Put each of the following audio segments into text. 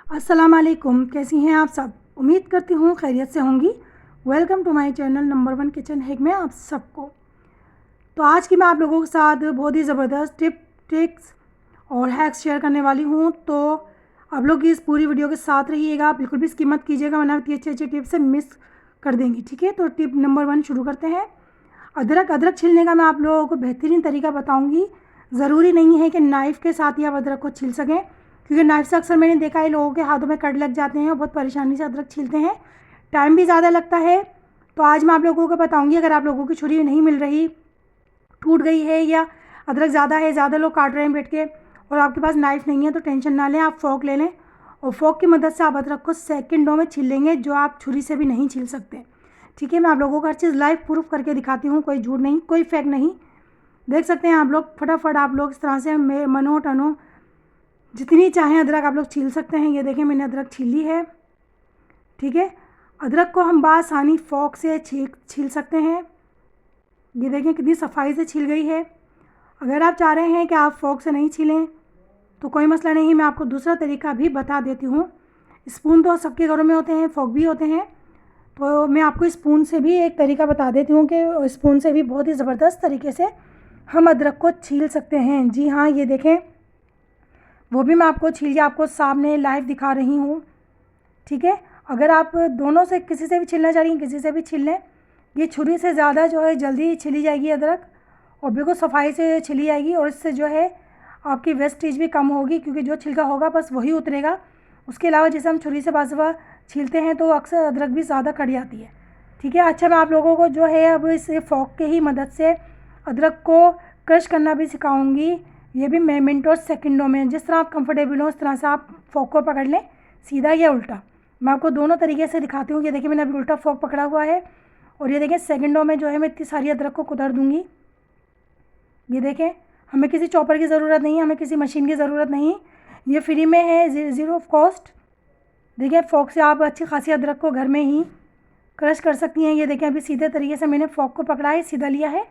अस्सलाम वालेकुम, कैसी हैं आप सब। उम्मीद करती हूँ खैरियत से होंगी। Welcome to my channel number 1 kitchen hack में आप सबको। तो आज की मैं आप लोगों के साथ बहुत ही ज़बरदस्त ट्रिक्स और हैक्स शेयर करने वाली हूँ। तो आप लोग इस पूरी वीडियो के साथ रहिएगा, बिल्कुल भी स्किप मत कीजिएगा वरना इतनी अच्छी अच्छी टिप्स से मिस कर देंगी। ठीक है, तो टिप नंबर 1 शुरू करते हैं। अदरक छीलने का मैं आप लोगों को बेहतरीन तरीका बताऊँगी। ज़रूरी नहीं है कि नाइफ़ के साथ ही आप अदरक को छील सकें, क्योंकि नाइफ से अक्सर मैंने देखा है लोगों के हाथों में कट लग जाते हैं और बहुत परेशानी से अदरक छीलते हैं, टाइम भी ज़्यादा लगता है। तो आज मैं आप लोगों को बताऊंगी, अगर आप लोगों की छुरी नहीं मिल रही, टूट गई है या अदरक ज़्यादा है, ज़्यादा लोग काट रहे हैं बैठ के और आपके पास नाइफ़ नहीं है, तो टेंशन ना लें, आप फ़ोर्क ले लें और फ़ोर्क की मदद से आप अदरक को सेकंडों में छील लेंगे, जो आप छुरी से भी नहीं छील सकते। ठीक है, मैं आप लोगों को हर चीज़ लाइव प्रूफ करके दिखाती हूँ, कोई झूठ नहीं, कोई फेक नहीं। देख सकते हैं आप लोग, फटाफट आप लोग इस तरह से मनो टनो जितनी चाहें अदरक आप लोग छील सकते हैं। ये देखें, मैंने अदरक छील ली है। ठीक है, अदरक को हम बासानी फ़ोर्क से छील सकते हैं। ये देखें कितनी सफाई से छील गई है। अगर आप चाह रहे हैं कि आप फ़ोर्क से नहीं छीलें तो कोई मसला नहीं, मैं आपको दूसरा तरीका भी बता देती हूँ। स्पून तो सबके घरों में होते हैं, फ़ोर्क भी होते हैं, तो मैं आपको स्पून से भी एक तरीका बता देती हूँ कि स्पून से भी बहुत ही ज़बरदस्त तरीके से हम अदरक को छील सकते हैं। जी हाँ, ये देखें, वो भी मैं आपको छील के आपको सामने लाइव दिखा रही हूँ। ठीक है, अगर आप दोनों से किसी से भी छीलना चाह रही हैं, किसी से भी छील लें। ये छुरी से ज़्यादा जो है जल्दी छिली जाएगी अदरक और बिल्कुल सफाई से छिली जाएगी, और इससे जो है आपकी वेस्टेज भी कम होगी, क्योंकि जो छिलका होगा बस वही उतरेगा। उसके अलावा जैसे हम छुरी से बाज़ दफ़ा छीलते हैं तो अक्सर अदरक भी ज़्यादा कट जाती है। ठीक है, अच्छा मैं आप लोगों को जो है अब इस फ़ोर्क के ही मदद से अदरक को क्रश करना भी सिखाऊंगी। ये भी मिनटों सेकंडों में, जिस तरह आप कंफर्टेबल हो उस तरह से आप फ़ोर्क को पकड़ लें, सीधा या उल्टा। मैं आपको दोनों तरीके से दिखाती हूँ। ये देखिए, मैंने अभी उल्टा फ़ोर्क पकड़ा हुआ है और ये देखें सेकंडों में जो है मैं इतनी सारी अदरक को कुतर दूँगी। ये देखें, हमें किसी चॉपर की ज़रूरत नहीं, हमें किसी मशीन की ज़रूरत नहीं, ये फ्री में है, ज़ीरो ऑफ कॉस्ट। देखिए, फ़ोर्क से आप अच्छी खासी अदरक को घर में ही क्रश कर सकती हैं। ये देखें, अभी सीधे तरीके से मैंने फ़ोर्क को पकड़ा है, सीधा लिया है,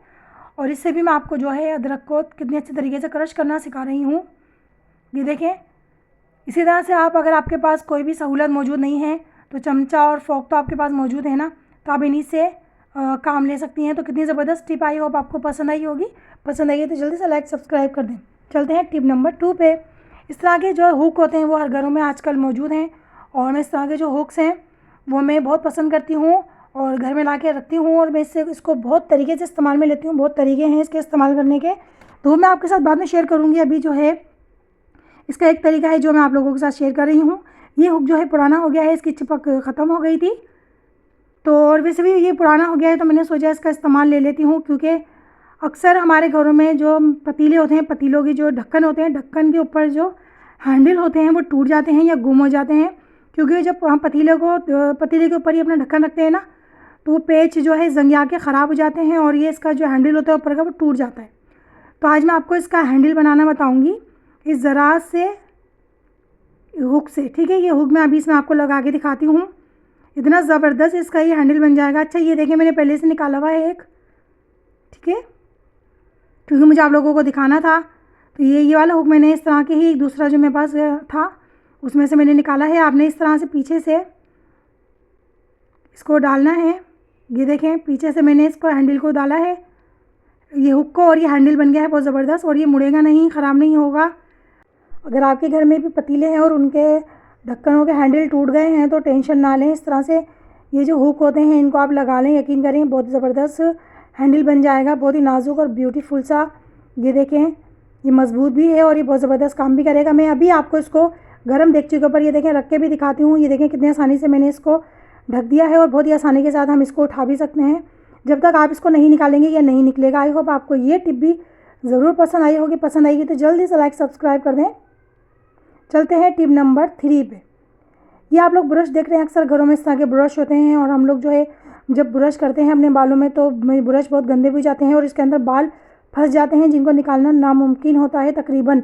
और इससे भी मैं आपको जो है अदरक को कितने अच्छे तरीके से क्रश करना सिखा रही हूँ। ये देखें, इसी तरह से आप, अगर आपके पास कोई भी सहूलत मौजूद नहीं है तो चमचा और फ़ोर्क तो आपके पास मौजूद है ना, तो आप इन्हीं से काम ले सकती हैं। तो कितनी ज़बरदस्त टिप आई, होप आपको पसंद आई होगी। पसंद आई है तो जल्दी से लाइक सब्सक्राइब कर दें। चलते हैं टिप नंबर 2 पे। इस तरह के जो हुक होते हैं वो हर घरों में आजकल मौजूद हैं, और मैं इस तरह के जो हुक्स हैं वो मैं बहुत पसंद करती हूँ और घर में ला के रखती हूँ, और मैं इसको बहुत तरीके से इस्तेमाल में लेती हूँ। बहुत तरीके हैं इसके इस्तेमाल करने के, तो मैं आपके साथ बाद में शेयर करूँगी। अभी जो है इसका एक तरीका है जो मैं आप लोगों के साथ शेयर कर रही हूँ। ये हुक जो है पुराना हो गया है, इसकी चिपक ख़त्म हो गई थी, तो और वैसे भी ये पुराना हो गया है तो मैंने सोचा इसका इस्तेमाल ले लेती हूँ, क्योंकि अक्सर हमारे घरों में जो पतीले होते हैं, पतीलों की जो ढक्कन होते हैं, ढक्कन के ऊपर जो हैंडल होते हैं वो टूट जाते हैं या गुम हो जाते हैं, क्योंकि जब हम पतीले के ऊपर ही अपना ढक्कन रखते हैं ना, तो वो पेच जो है जंग के ख़राब हो जाते हैं और ये इसका जो हैंडल होता है ऊपर का वो टूट जाता है। तो आज मैं आपको इसका हैंडल बनाना बताऊँगी इस ज़रा से हुक से। ठीक है, ये हुक मैं अभी इसमें आपको लगा के दिखाती हूँ। इतना ज़बरदस्त इसका ये हैंडल बन जाएगा। अच्छा, ये देखिए, मैंने पहले से निकाला हुआ है एक। ठीक है, क्योंकि मुझे आप लोगों को दिखाना था, तो ये वाला हुक मैंने इस तरह के ही, दूसरा जो मेरे पास था उसमें से मैंने निकाला है। आपने इस तरह से पीछे से इसको डालना है। ये देखें, पीछे से मैंने इसको हैंडल को डाला है, ये हुक को, और ये हैंडल बन गया है बहुत ज़बरदस्त, और ये मुड़ेगा नहीं, ख़राब नहीं होगा। अगर आपके घर में भी पतीले हैं और उनके ढक्कनों के हैंडल टूट गए हैं तो टेंशन ना लें, इस तरह से ये जो हुक होते हैं इनको आप लगा लें, यकीन करें बहुत ज़बरदस्त हैंडल बन जाएगा, बहुत ही नाजुक और ब्यूटीफुल सा। ये देखें, ये मजबूत भी है और ये बहुत ज़बरदस्त काम भी करेगा। मैं अभी आपको इसको गर्म देगची के ऊपर ये देखें रख के भी दिखाती हूँ। ये देखें कितनी आसानी से मैंने इसको ढक दिया है, और बहुत ही आसानी के साथ हम इसको उठा भी सकते हैं। जब तक आप इसको नहीं निकालेंगे ये नहीं निकलेगा। आई होप आपको ये टिप भी ज़रूर पसंद आई होगी। पसंद आएगी तो जल्दी से लाइक सब्सक्राइब कर दें। चलते हैं टिप नंबर 3 पे। ये आप लोग ब्रश देख रहे हैं, अक्सर घरों में इस तरह के ब्रश होते हैं, और हम लोग जो है जब ब्रश करते हैं अपने बालों में तो ब्रश बहुत गंदे भी जाते हैं और इसके अंदर बाल फंस जाते हैं, जिनको निकालना नामुमकिन होता है तकरीबन,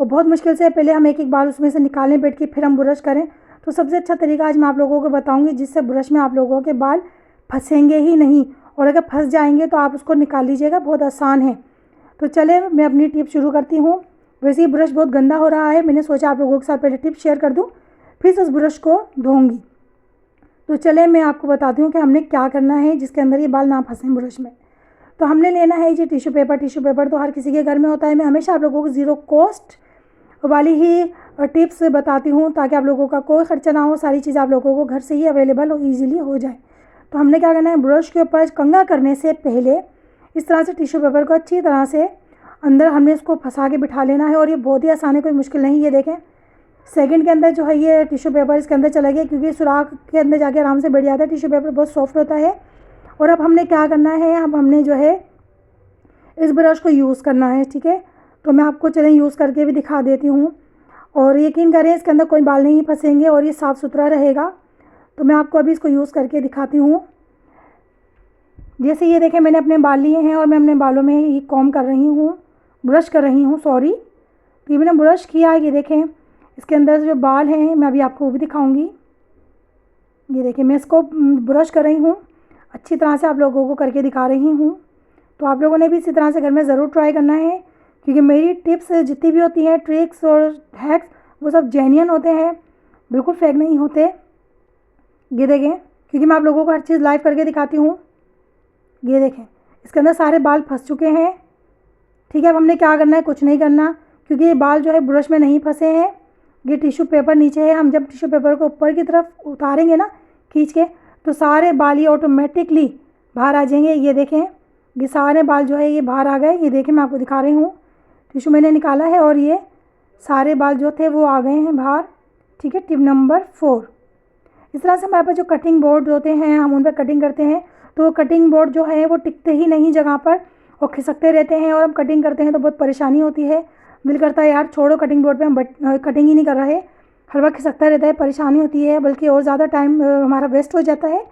और बहुत मुश्किल से पहले हम एक एक बाल उसमें से निकालें बैठ के, फिर हम ब्रश करें। तो सबसे अच्छा तरीका आज मैं आप लोगों को बताऊँगी जिससे ब्रश में आप लोगों के बाल फंसेंगे ही नहीं, और अगर फंस जाएंगे तो आप उसको निकाल लीजिएगा, बहुत आसान है। तो चले मैं अपनी टिप शुरू करती हूँ। वैसे ही ब्रश बहुत गंदा हो रहा है, मैंने सोचा आप लोगों के साथ पहले टिप शेयर कर दूँ फिर से उस ब्रश को धोऊंगी। तो चले मैं आपको बताती हूँ कि हमने क्या करना है जिसके अंदर ये बाल ना फंसें ब्रश में। तो हमने लेना है ये टिश्यू पेपर। टिश्यू पेपर तो हर किसी के घर में होता है। मैं हमेशा आप लोगों को ज़ीरो कॉस्ट वाली ही टिप्स बताती हूँ ताकि आप लोगों का कोई ख़र्चा ना हो, सारी चीज़ आप लोगों को घर से ही अवेलेबल हो, ईजिली हो जाए। तो हमने क्या करना है, ब्रश के ऊपर कंघा करने से पहले इस तरह से टिश्यू पेपर को अच्छी तरह से अंदर हमने इसको फंसा के बिठा लेना है। और ये बहुत ही आसान है, कोई मुश्किल नहीं। ये देखें सेकंड के अंदर जो है ये टिश्यू पेपर इसके अंदर चला गया, क्योंकि सुराख के अंदर जाके आराम से बैठ जाता है। टिश्यू पेपर बहुत सॉफ्ट होता है। और अब हमने क्या करना है, अब हमने जो है इस ब्रश को यूज़ करना है। ठीक है, तो मैं आपको चलें यूज़ करके भी दिखा देती हूँ। और यकीन करें इसके अंदर कोई बाल नहीं फंसेंगे और ये साफ़ सुथरा रहेगा। तो मैं आपको अभी इसको यूज़ करके दिखाती हूँ। जैसे ये देखें मैंने अपने बाल लिए हैं और मैं अपने बालों में ही कॉम्ब कर रही हूँ, ब्रश कर रही हूँ, सॉरी। तो ये मैंने ब्रश किया, ये देखें इसके अंदर जो बाल हैं मैं अभी आपको वो भी दिखाऊंगी। ये देखिए मैं इसको ब्रश कर रही हूँ, अच्छी तरह से आप लोगों को करके दिखा रही हूँ। तो आप लोगों ने भी इसी तरह से घर में ज़रूर ट्राई करना है, क्योंकि मेरी टिप्स जितनी भी होती हैं, ट्रिक्स और हैक्स, वो सब जेन्युइन होते हैं, बिल्कुल फेक नहीं होते। ये देखें, क्योंकि मैं आप लोगों को हर चीज़ लाइव करके दिखाती हूँ। ये देखें इसके अंदर सारे बाल फंस चुके हैं। ठीक है, अब हमने क्या करना है, कुछ नहीं करना, क्योंकि ये बाल जो है ब्रश में नहीं फंसे हैं। ये टिश्यू पेपर नीचे है, हम जब टिश्यू पेपर को ऊपर की तरफ उतारेंगे ना खींच के, तो सारे बाल ये ऑटोमेटिकली बाहर आ जाएंगे। ये देखें ये सारे बाल जो है ये बाहर आ गए। ये देखें मैं आपको दिखा रही हूँ, टिश्यू मैंने निकाला है और ये सारे बाल जो थे वो आ गए हैं बाहर। ठीक है, टिप नंबर 4, इस तरह से हमारे पास जो कटिंग बोर्ड होते हैं हम उन पर कटिंग करते हैं, तो कटिंग बोर्ड जो है वो टिकते ही नहीं जगह पर और खिसकते रहते हैं। और हम कटिंग करते हैं तो बहुत परेशानी होती है, दिल करता है यार छोड़ो कटिंग बोर्ड पे हम कटिंग ही नहीं कर रहे, हर वक्त खिसकता रहता है, परेशानी होती है, बल्कि और ज़्यादा टाइम हमारा वेस्ट हो जाता है।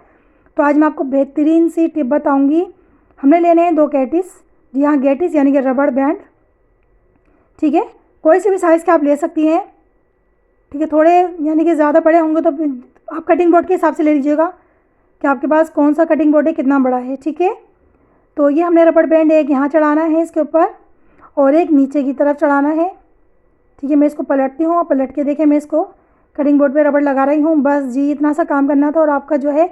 तो आज मैं आपको बेहतरीन सी टिप बताऊंगी। हमने लेने हैं 2 कैटिस, जी हाँ गैटिस यानी कि रबड़ बैंड। ठीक है, कोई से भी साइज़ के आप ले सकती हैं। ठीक है, थोड़े यानी कि ज़्यादा बड़े होंगे तो आप कटिंग बोर्ड के हिसाब से ले लीजिएगा कि आपके पास कौन सा कटिंग बोर्ड है, कितना बड़ा है। ठीक है, तो ये हमने रबड़ बैंड एक यहाँ चढ़ाना है इसके ऊपर और एक नीचे की तरफ चढ़ाना है। ठीक है, मैं इसको पलटती हूँ और पलट के देखें मैं इसको कटिंग बोर्ड पे रबड़ लगा रही हूँ। बस जी इतना सा काम करना था और आपका जो है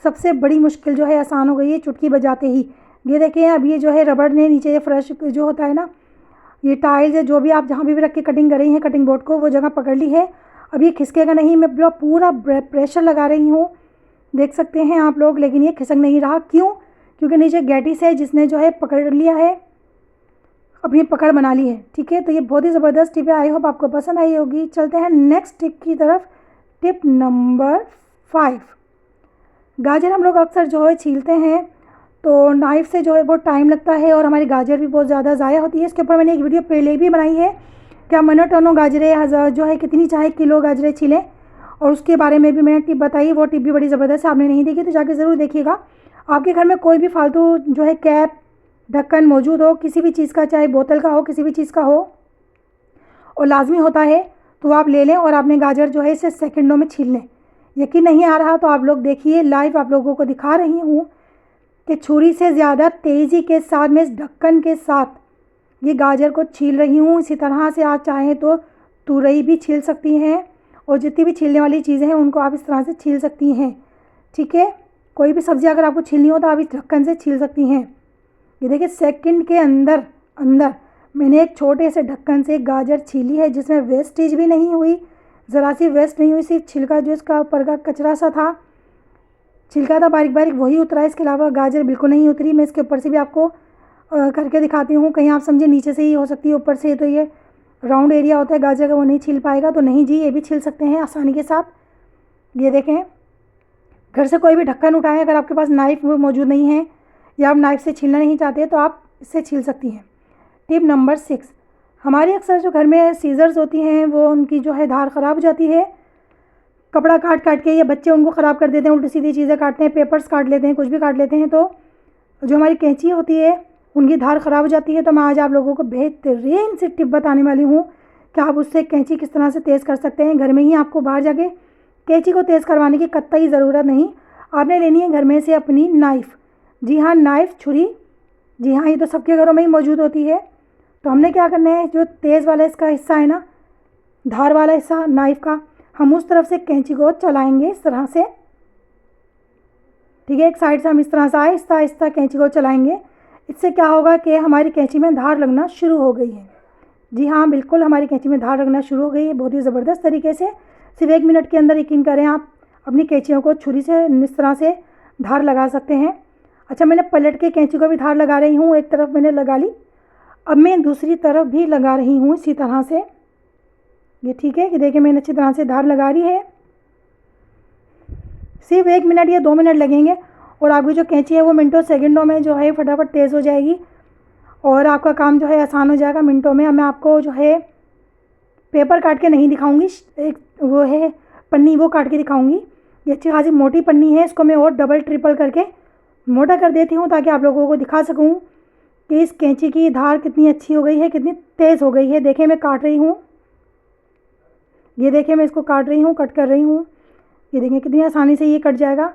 सबसे बड़ी मुश्किल जो है आसान हो गई है चुटकी बजाते ही। ये देखें अब ये जो है रबड़ ने नीचे ये फ्रेश जो होता है ना, ये टाइल्स है जो भी आप जहाँ भी रख के कटिंग कर रही हैं कटिंग बोर्ड को, वो जगह पकड़ ली है। अब ये खिसकेगा नहीं, मैं पूरा प्रेशर लगा रही हूँ, देख सकते हैं आप लोग, लेकिन ये खिसक नहीं रहा। क्यों? क्योंकि नीचे गैटिस है जिसने जो है पकड़ लिया है, अपनी पकड़ बना ली है। ठीक है, तो ये बहुत ही ज़बरदस्त टिप है, आई होप आपको पसंद आई होगी। चलते हैं नेक्स्ट टिप की तरफ। टिप नंबर 5, गाजर हम लोग अक्सर जो है छीलते हैं तो नाइफ़ से जो है बहुत टाइम लगता है और हमारी गाजर भी बहुत ज़्यादा ज़ाया होती है। इसके ऊपर मैंने एक वीडियो पहले भी बनाई है, क्या मनोटोनो गाजरें जो है कितनी चाहे किलो गाजरें छीलें, और उसके बारे में भी मैंने टिप बताई। वो टिप भी बड़ी ज़बरदस्त है, आपने नहीं देखी तो जाके ज़रूर देखिएगा। आपके घर में कोई भी फालतू जो है कैप ढक्कन मौजूद हो किसी भी चीज़ का, चाहे बोतल का हो किसी भी चीज़ का हो, और लाजमी होता है तो आप ले लें और आपने गाजर जो है इसे सेकंडों में छील लें। यकीन नहीं आ रहा तो आप लोग देखिए, लाइव आप लोगों को दिखा रही हूँ कि छुरी से ज़्यादा तेज़ी के साथ मैं इस ढक्कन के साथ ये गाजर को छील रही हूँ। इसी तरह से आप चाहें तो तुरई भी छील सकती हैं और जितनी भी छीलने वाली चीज़ें हैं उनको आप इस तरह से छील सकती हैं। ठीक है, कोई भी सब्ज़ी अगर आपको छीलनी हो तो आप इस ढक्कन से छील सकती हैं। ये देखिए सेकंड के अंदर मैंने एक छोटे से ढक्कन से गाजर छीली है जिसमें वेस्टेज भी नहीं हुई, ज़रा सी वेस्ट नहीं हुई, सिर्फ छिलका जो इसका ऊपर का कचरा सा था, छिलका था बारीक बारीक, वही उतरा, इसके अलावा गाजर बिल्कुल नहीं उतरी। मैं इसके ऊपर से भी आपको करके दिखाती हूँ, कहीं आप समझे नीचे से ही हो सकती है, ऊपर से तो ये राउंड एरिया होता है गाजर का, वो नहीं छील पाएगा। तो नहीं जी, ये भी छील सकते हैं आसानी के साथ। ये देखें, घर से कोई भी ढक्कन उठाएं, अगर आपके पास नाइफ़ मौजूद नहीं है या आप नाइफ़ से छीलना नहीं चाहते तो आप इससे छील सकती हैं। टिप नंबर 6, हमारी अक्सर जो घर में सीज़र्स होती हैं वो उनकी जो है धार ख़राब हो जाती है, कपड़ा काट के, या बच्चे उनको ख़राब कर देते हैं, उल्टी सीधी चीज़ें काटते हैं, पेपर्स काट लेते हैं, कुछ भी काट लेते हैं, तो जो हमारी कैंची होती है उनकी धार ख़राब हो जाती है। तो मैं आज आप लोगों को बेहतरीन सी टिप बताने वाली हूँ कि आप उससे कैंची किस तरह से तेज़ कर सकते हैं घर में ही। आपको बाहर जाके कैंची को तेज़ करवाने की कतई ज़रूरत नहीं, आपने लेनी है घर में से अपनी नाइफ़। जी हाँ, नाइफ़, छुरी, जी हाँ, ये तो सबके घरों में ही मौजूद होती है। तो हमने क्या करना है, जो तेज़ वाला इसका हिस्सा है ना, धार वाला हिस्सा नाइफ़ का, हम उस तरफ से कैंची को चलाएंगे इस तरह से। ठीक है, एक साइड से हम इस तरह से आहिस्ता आहिस्ता कैंची को चलाएंगे। इससे क्या होगा कि हमारी कैंची में धार लगना शुरू हो गई है। जी हाँ, बिल्कुल हमारी कैंची में धार लगना शुरू हो गई है, बहुत ही ज़बरदस्त तरीके से। सिर्फ 1 मिनट के अंदर यकीन करें आप अपनी कैंचियों को छुरी से इस तरह से धार लगा सकते हैं। अच्छा, मैंने पलट के कैंची को भी धार लगा रही हूँ। एक तरफ मैंने लगा ली, अब मैं दूसरी तरफ भी लगा रही हूँ इसी तरह से। ये ठीक है कि देखिए मैंने अच्छी तरह से धार लगा रही है। सिर्फ 1 मिनट या 2 मिनट लगेंगे और आपकी जो कैंची है वो मिनटों सेकंडों में जो है फटाफट तेज़ हो जाएगी और आपका काम जो है आसान हो जाएगा मिनटों में। अब मैं आपको जो है पेपर काट के नहीं दिखाऊंगी, एक वो है पन्नी, वो काट के दिखाऊंगी। ये अच्छी खासी मोटी पन्नी है, इसको मैं और डबल ट्रिपल करके मोटा कर देती हूँ ताकि आप लोगों को दिखा सकूँ कि इस कैंची की धार कितनी अच्छी हो गई है, कितनी तेज़ हो गई है। देखिए मैं काट रही हूँ, ये देखिए मैं इसको काट रही हूँ, कट कर रही हूँ। ये देखिए कितनी आसानी से ये कट जाएगा,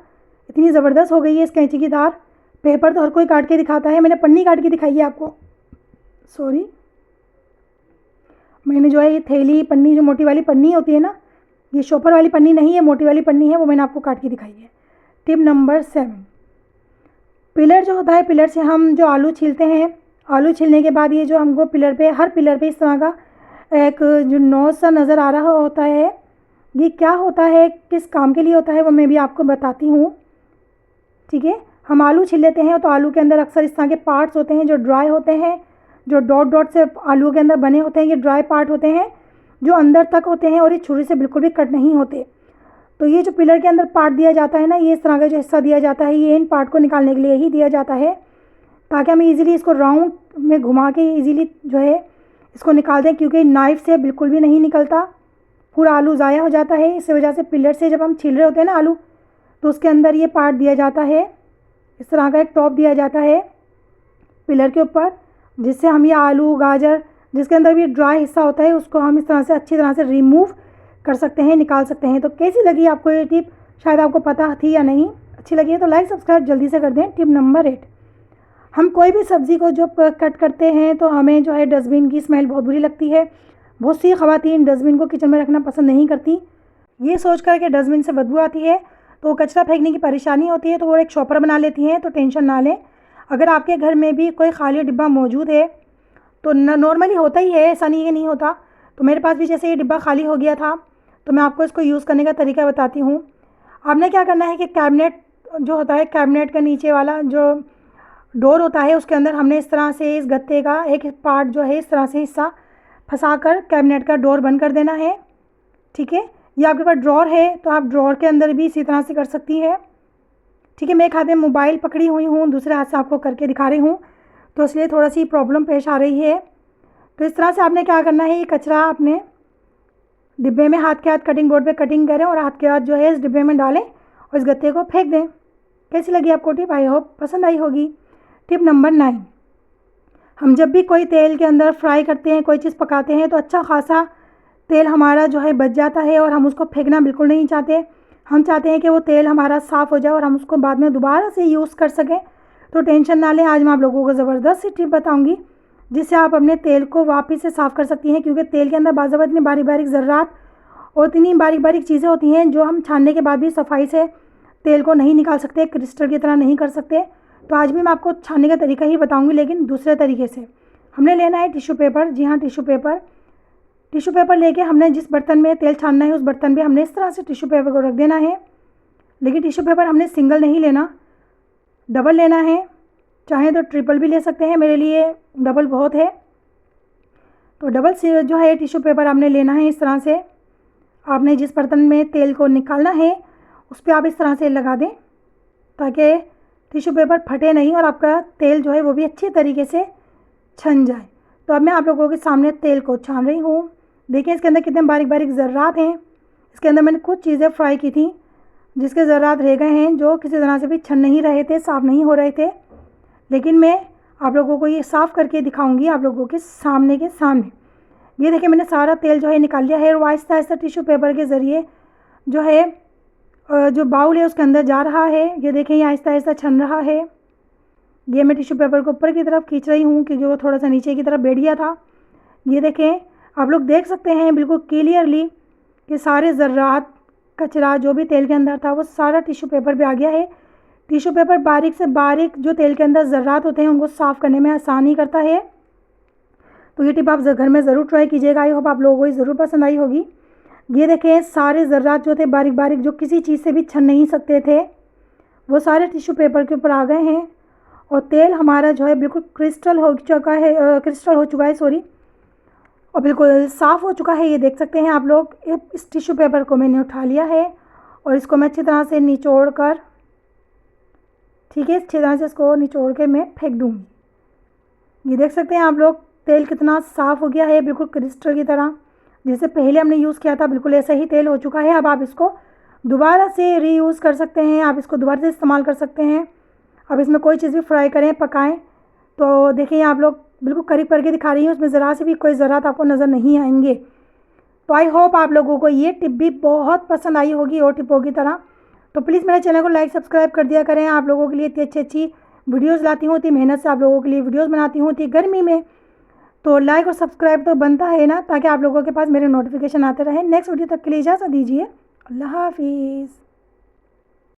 इतनी ज़बरदस्त हो गई है इस कैंची की धार। पेपर तो हर कोई काट के दिखाता है, मैंने पन्नी काट के दिखाई है आपको। सॉरी, मैंने जो है ये थैली पन्नी, जो मोटी वाली पन्नी होती है ना, ये शॉपर वाली पन्नी नहीं है, मोटी वाली पन्नी है, वो मैंने आपको काट के दिखाई है। टिप नंबर 7, पिलर जो होता है, पिलर से हम जो आलू छीलते हैं, आलू छीलने के बाद ये जो हमको पिलर पे, हर पिलर पे इस तरह का एक जो नोज सा नज़र आ रहा होता है, ये क्या होता है, किस काम के लिए होता है, वो मैं भी आपको बताती हूँ। ठीक है, हम आलू छील लेते हैं तो आलू के अंदर अक्सर इस तरह के पार्ट्स होते हैं जो ड्राई होते हैं, जो डॉट डॉट से आलू के अंदर बने होते हैं, ये ड्राई पार्ट होते हैं जो अंदर तक होते हैं और ये छुरी से बिल्कुल भी कट नहीं होते। तो ये जो पिलर के अंदर पार्ट दिया जाता है ना, ये इस तरह का जो हिस्सा दिया जाता है, ये इन पार्ट को निकालने के लिए ही दिया जाता है ताकि हम इजीली इसको राउंड में घुमा के इजीली जो है इसको निकाल दें, क्योंकि नाइफ़ से बिल्कुल भी नहीं निकलता, पूरा आलू ज़ाया हो जाता है। इस वजह से पिलर से जब हम छील रहे होते हैं ना आलू, तो उसके अंदर ये पार्ट दिया जाता है, इस तरह का एक टॉप दिया जाता है पिलर के ऊपर, जिससे हम ये आलू गाजर जिसके अंदर भी ड्राई हिस्सा होता है उसको हम इस तरह से अच्छी तरह से रिमूव कर सकते हैं, निकाल सकते हैं। तो कैसी लगी आपको ये टिप, शायद आपको पता थी या नहीं, अच्छी लगी है तो लाइक सब्सक्राइब जल्दी से कर दें। टिप नंबर 8, हम कोई भी सब्ज़ी को जब कट करते हैं तो हमें जो है डस्टबिन की स्मेल बहुत बुरी लगती है। बहुत सी ख़वातीन डस्टबिन को किचन में रखना पसंद नहीं करती, ये सोच कर के डस्टबिन से बदबू आती है तो कचरा फेंकने की परेशानी होती है, तो वो एक शॉपर बना लेती हैं। तो टेंशन ना लें, अगर आपके घर में भी कोई खाली डिब्बा मौजूद है तो नॉर्मली होता ही है, ऐसा नहीं है नहीं होता। तो मेरे पास भी जैसे ये डिब्बा खाली हो गया था तो मैं आपको इसको यूज़ करने का तरीका बताती हूँ। आपने क्या करना है कि कैबिनेट जो होता है, कैबिनेट का नीचे वाला जो डोर होता है, उसके अंदर हमने इस तरह से इस गत्ते का एक पार्ट जो है इस तरह से हिस्सा फंसा कर कैबिनेट का डोर बंद कर देना है। ठीक है, या आपके पास ड्रॉर है तो आप ड्रॉर के अंदर भी इसी तरह से कर सकती है। ठीक है, मैं एक हाथ में मोबाइल पकड़ी हुई हूँ, दूसरे हाथ से आपको करके दिखा रही हूँ, तो इसलिए थोड़ा सी प्रॉब्लम पेश आ रही है। तो इस तरह से आपने क्या करना है, ये कचरा अपने डिब्बे में हाथ के हाथ कटिंग बोर्ड पे कटिंग करें और हाथ के हाथ जो है इस डिब्बे में डालें और इस गत्ते को फेंक दें। कैसी लगी आपको टिप, आई होप पसंद आई होगी। टिप नंबर 9, हम जब भी कोई तेल के अंदर फ्राई करते हैं, कोई चीज़ पकाते हैं, तो अच्छा खासा तेल हमारा जो है बच जाता है और हम उसको फेंकना बिल्कुल नहीं चाहते। हम चाहते हैं कि वो तेल हमारा साफ़ हो जाए और हम उसको बाद में दोबारा से यूज़ कर सकें। तो टेंशन ना लें, आज मैं आप लोगों को ज़बरदस्त सी टिप बताऊंगी जिससे आप अपने तेल को वापस से साफ़ कर सकती हैं, क्योंकि तेल के अंदर बाज़ इतनी बारीक बारीक ज़र्रात और इतनी बारीक बारीक चीज़ें होती हैं जो हम छानने के बाद भी सफाई से तेल को नहीं निकाल सकते, क्रिस्टल की तरह नहीं कर सकते। तो आज भी मैं आपको छानने का तरीका ही बताऊंगी, लेकिन दूसरे तरीके से। हमने लेना है टिश्यू पेपर, जी हाँ टिश्यू पेपर लेके हमने जिस बर्तन में तेल छानना है उस बर्तन में हमने इस तरह से टिश्यू पेपर को रख देना है। लेकिन टिश्यू पेपर हमने सिंगल नहीं लेना, डबल लेना है, चाहे तो ट्रिपल भी ले सकते हैं, मेरे लिए डबल बहुत है। तो डबल से जो है टिश्यू पेपर आपने लेना है। इस तरह से आपने जिस बर्तन में तेल को निकालना है उस पर आप इस तरह से लगा दें ताकि टिश्यू पेपर फटे नहीं और आपका तेल जो है वो भी अच्छी तरीके से छन जाए। तो अब मैं आप लोगों के सामने तेल को छान रही हूँ। देखिए इसके अंदर कितने बारीक बारीक ज़र्रात हैं। इसके अंदर मैंने कुछ चीज़ें फ्राई की थी जिसके ज़र्रात रह गए हैं, जो किसी तरह से भी छन नहीं रहे थे, साफ़ नहीं हो रहे थे। लेकिन मैं आप लोगों को ये साफ़ करके दिखाऊंगी आप लोगों के सामने ये देखिए मैंने सारा तेल जो है निकाल लिया है और आहिस्ता आहिस्ता टिश्यू पेपर के ज़रिए जो है जो बाउल है उसके अंदर जा रहा है। ये देखें ये आहिस्ता आहिस्ता छन रहा है। ये मैं टिश्यू पेपर को ऊपर की तरफ खींच रही हूँ क्योंकि वो थोड़ा सा नीचे की तरफ बैठ गया था। ये देखें, आप लोग देख सकते हैं बिल्कुल क्लियरली कि सारे ज़र्रात कचरा जो भी तेल के अंदर था वो सारा टिश्यू पेपर पे आ गया है। टिश्यू पेपर बारीक से बारीक जो तेल के अंदर ज़र्रात होते हैं उनको साफ़ करने में आसानी करता है। तो ये टिप आप घर में ज़रूर ट्राई कीजिएगा। आई होप आप लोगों को ये ज़रूर पसंद आई होगी। ये देखें सारे ज़र्रात जो थे बारीक बारीक जो किसी चीज़ से भी छन नहीं सकते थे वो सारे टिश्यू पेपर के ऊपर आ गए हैं और तेल हमारा जो है बिल्कुल क्रिस्टल हो चुका है सॉरी, और बिल्कुल साफ़ हो चुका है। ये देख सकते हैं आप लोग। इस टिश्यू पेपर को मैंने उठा लिया है और इसको मैं अच्छी तरह से निचोड़ कर, ठीक है, अच्छी तरह से इसको निचोड़ के मैं फेंक दूँगी। ये देख सकते हैं आप लोग तेल कितना साफ़ हो गया है, बिल्कुल क्रिस्टल की तरह। जैसे पहले हमने यूज़ किया था बिल्कुल ऐसा ही तेल हो चुका है। अब आप इसको दोबारा से रीयूज़ कर सकते हैं, आप इसको दोबारा से इस्तेमाल कर सकते हैं। अब इसमें कोई चीज़ भी फ्राई करें, पकाएं, तो देखिए आप लोग बिल्कुल करीब करके दिखा रही हूँ, उसमें ज़रा से भी कोई ज़रात आपको नज़र नहीं आएंगे। तो आई होप आप लोगों को ये टिप भी बहुत पसंद आई होगी और टिपों की तरह। तो प्लीज़ मेरे चैनल को लाइक सब्सक्राइब कर दिया करें। आप लोगों के लिए इतनी अच्छी अच्छी वीडियोज़ लाती हूँ, इतनी मेहनत से आप लोगों के लिए वीडियोज़ बनाती हूँ, इतनी गर्मी में, तो लाइक और सब्सक्राइब तो बनता है ना, ताकि आप लोगों के पास मेरे नोटिफिकेशन आते रहे। नेक्स्ट वीडियो तक के लिए इजाज़त दीजिए। अल्लाह हाफिज़।